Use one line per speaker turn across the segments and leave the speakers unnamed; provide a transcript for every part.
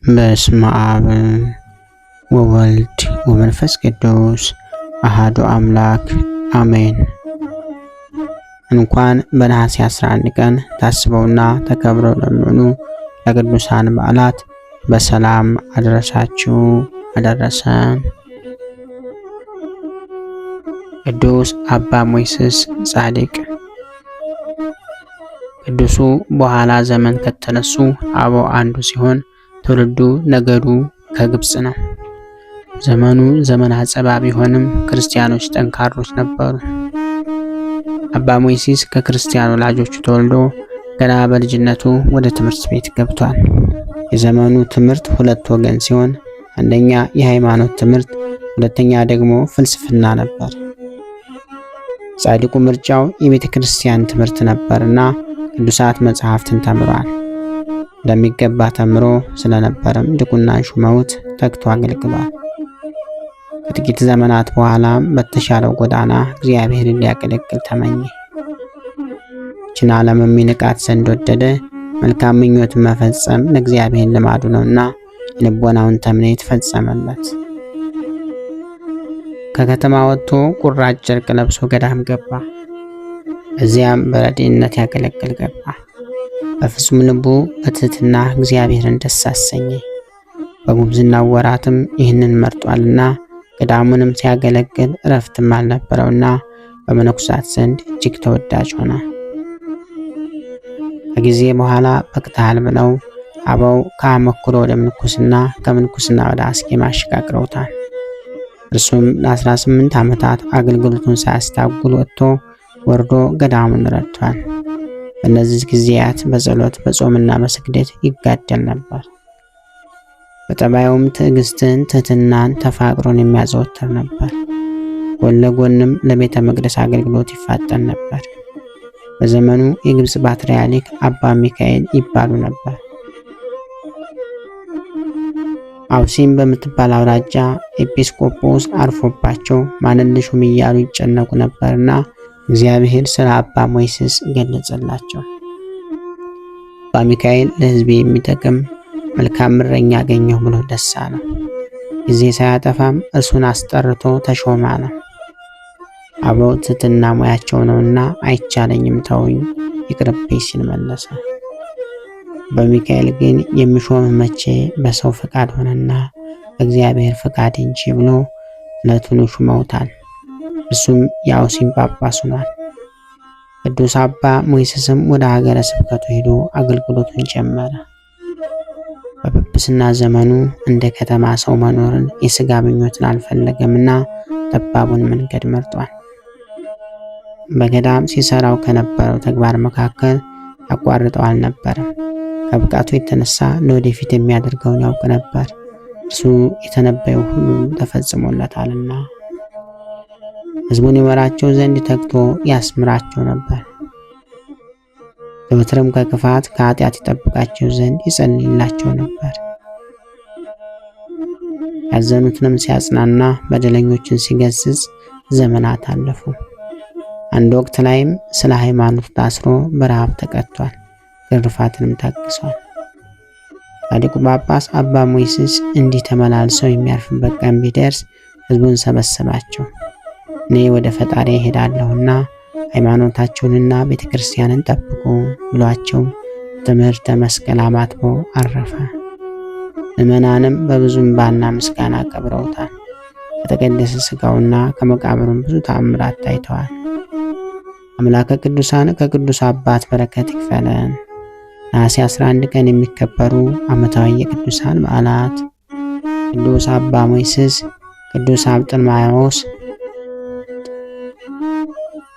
በስመ አብ ወወልድ ወመንፈስ ቅዱስ አሃዱ አምላክ አሜን። እንኳን በነሐሴ 11 ቀን ታስበውና ተከብረው ለሚውሉ ለቅዱሳን በዓላት በሰላም አደረሳችሁ አደረሰን። ቅዱስ አባ ሞይስስ ጻድቅ። ቅዱሱ በኋላ ዘመን ከተነሱ አበው አንዱ ሲሆን ትውልዱ ነገዱ ከግብጽ ነው። ዘመኑ ዘመን አጸባ ቢሆንም ክርስቲያኖች ጠንካሮች ነበሩ። አባ ሞይስስ ከክርስቲያን ወላጆቹ ተወልዶ ገና በልጅነቱ ወደ ትምህርት ቤት ገብቷል። የዘመኑ ትምህርት ሁለት ወገን ሲሆን አንደኛ የሃይማኖት ትምህርት፣ ሁለተኛ ደግሞ ፍልስፍና ነበር። ጻድቁ ምርጫው የቤተ ክርስቲያን ትምህርት ነበርና ቅዱሳት መጽሐፍትን ተምሯል። እንደሚገባ ተምሮ ስለነበረም ድቁናን ሹመውት ተግቶ አገልግሏል። ከጥቂት ዘመናት በኋላም በተሻለው ጎዳና እግዚአብሔርን ሊያገለግል ተመኘ። ይህችን ዓለም የሚንቃት ዘንድ ወደደ። መልካም ምኞትን መፈጸም ለእግዚአብሔር ልማዱ ነውና የልቦናውን ተምኔት ፈጸመለት። ከከተማ ወጥቶ ቁራጭ ጨርቅ ለብሶ ገዳም ገባ። እዚያም በረድኤነት ያገለግል ገባ። በፍጹም ልቡ በትህትና እግዚአብሔርን ደስ አሰኘ። በጉብዝናው ወራትም ይህንን መርጧልና ገዳሙንም ሲያገለግል እረፍትም አልነበረውና በመነኩሳት ዘንድ እጅግ ተወዳጅ ሆነ። ከጊዜ በኋላ በቅተሃል ብለው አበው ከአመክሮ ወደ ምንኩስና፣ ከምንኩስና ወደ አስኬማ አሸጋግረውታል። እርሱም ለ18 ዓመታት አገልግሎቱን ሳያስታጉል ወጥቶ ወርዶ ገዳሙን ረድቷል። በእነዚህ ጊዜያት በጸሎት በጾምና በስግደት ይጋደል ነበር። በጠባዩም ትዕግስትን፣ ትህትናን፣ ተፋቅሮን የሚያዘወትር ነበር። ጎን ለጎንም ለቤተ መቅደስ አገልግሎት ይፋጠን ነበር። በዘመኑ የግብጽ ፓትርያርክ አባ ሚካኤል ይባሉ ነበር። አውሲም በምትባል አውራጃ ኤጲስቆጶስ አርፎባቸው ማንን ልሹም እያሉ ይጨነቁ ነበርና እግዚአብሔር ስለ አባ ሞይስስ ገለጸላቸው። አባ ሚካኤል ለሕዝቤ የሚጠቅም መልካም እረኛ አገኘሁ ብሎ ደስ አለው። ጊዜ ሳያጠፋም እርሱን አስጠርቶ ተሾመ ነው። አበው ትሕትና ሙያቸው ነውና አይቻለኝም ተውኝ ይቅርብኝ ሲል መለሰ። በሚካኤል ግን የሚሾም መቼ በሰው ፈቃድ ሆነና በእግዚአብሔር ፈቃድ እንጂ ብሎ ዕለቱን ሹመውታል። እርሱም የአውሲም ጳጳስ ሆኗል። ቅዱስ አባ ሞይስስም ወደ ሀገረ ስብከቱ ሄዶ አገልግሎቱን ጀመረ። በጵጵስና ዘመኑ እንደ ከተማ ሰው መኖርን የሥጋ ምኞትን አልፈለገምና ጠባቡን መንገድ መርጧል። በገዳም ሲሰራው ከነበረው ተግባር መካከል ያቋርጠው አልነበረም። ከብቃቱ የተነሳ ለወደፊት የሚያደርገውን ያውቅ ነበር። እርሱ የተነበየው ሁሉ ተፈጽሞለታልና ሕዝቡን ይመራቸው ዘንድ ተግቶ ያስምራቸው ነበር። ዘወትርም ከክፋት ከኃጢአት ይጠብቃቸው ዘንድ ይጸልይላቸው ነበር። ያዘኑትንም ሲያጽናና በደለኞችን ሲገስጽ ዘመናት አለፉ። አንድ ወቅት ላይም ስለ ሃይማኖት ታስሮ በረሃብ ተቀጥቷል። ግርፋትንም ታግሷል። ጻድቁ ጳጳስ አባ ሞይስስ እንዲህ ተመላልሰው የሚያርፍበት ቀን ቢደርስ ሕዝቡን ሰበሰባቸው። እኔ ወደ ፈጣሪ እሄዳለሁና ሃይማኖታቸውንና ቤተ ክርስቲያንን ጠብቁ ብሏቸው ትምህርተ መስቀል አማትቦ አረፈ። ምዕመናንም በብዙ እንባና ምስጋና ቀብረውታል። ከተቀደሰ ሥጋውና ከመቃብሩም ብዙ ተአምራት ታይተዋል። አምላከ ቅዱሳን ከቅዱስ አባት በረከት ይክፈለን። ነሐሴ 11 ቀን የሚከበሩ ዓመታዊ የቅዱሳን በዓላት፦ ቅዱስ አባ ሞይስስ፣ ቅዱስ አብጥልማዎስ፣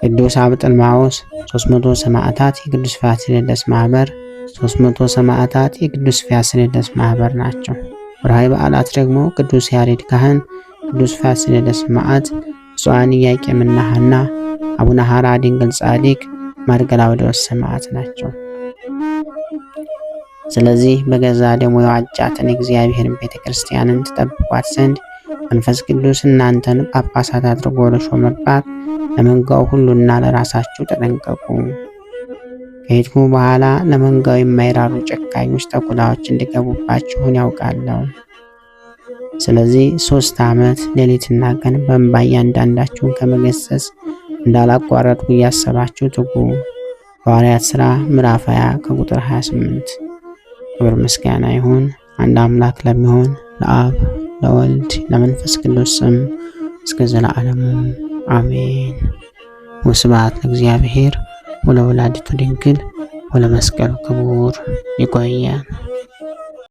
ቅዱስ አብጥልማዎስ፣ 300 ሰማዕታት የቅዱስ ፋሲለደስ ማህበር፣ 300 ሰማዕታት የቅዱስ ፋሲለደስ ማህበር ናቸው። ወርሃዊ በዓላት ደግሞ ቅዱስ ያሬድ ካህን፣ ቅዱስ ፋሲለደስ ሰማዕት፣ ብፁዓን ኢያቄምና ሐና፣ አቡነ ሐራ ድንግል ጻድቅ፣ ማርገላውዴዎስ ሰማዕት ናቸው። ስለዚህ በገዛ ደሙ የዋጃትን የእግዚአብሔርን ቤተ ክርስቲያንን ትጠብቋት ዘንድ መንፈስ ቅዱስ እናንተን ጳጳሳት አድርጎ ለሾመባት ለመንጋው ሁሉና ለራሳችሁ ተጠንቀቁ። ከሄድኩ በኋላ ለመንጋው የማይራሩ ጨካኞች ተኩላዎች እንዲገቡባችሁን ያውቃለሁ። ስለዚህ 3 ዓመት ሌሊትና ቀን በእንባ እያንዳንዳችሁን ከመገሰጽ እንዳላቋረጥኩ እያሰባችሁ ትጉ። ሐዋርያት ሥራ ምዕራፍ 20 ከቁጥር 28። ክብር ምስጋና ይሁን አንድ አምላክ ለሚሆን ለአብ ለወልድ ለመንፈስ ቅዱስ ስም እስከ ዘላለሙ አሜን። ወስብሐት ለእግዚአብሔር ወለወላዲቱ ድንግል ወለመስቀሉ ክቡር። ይቆየን።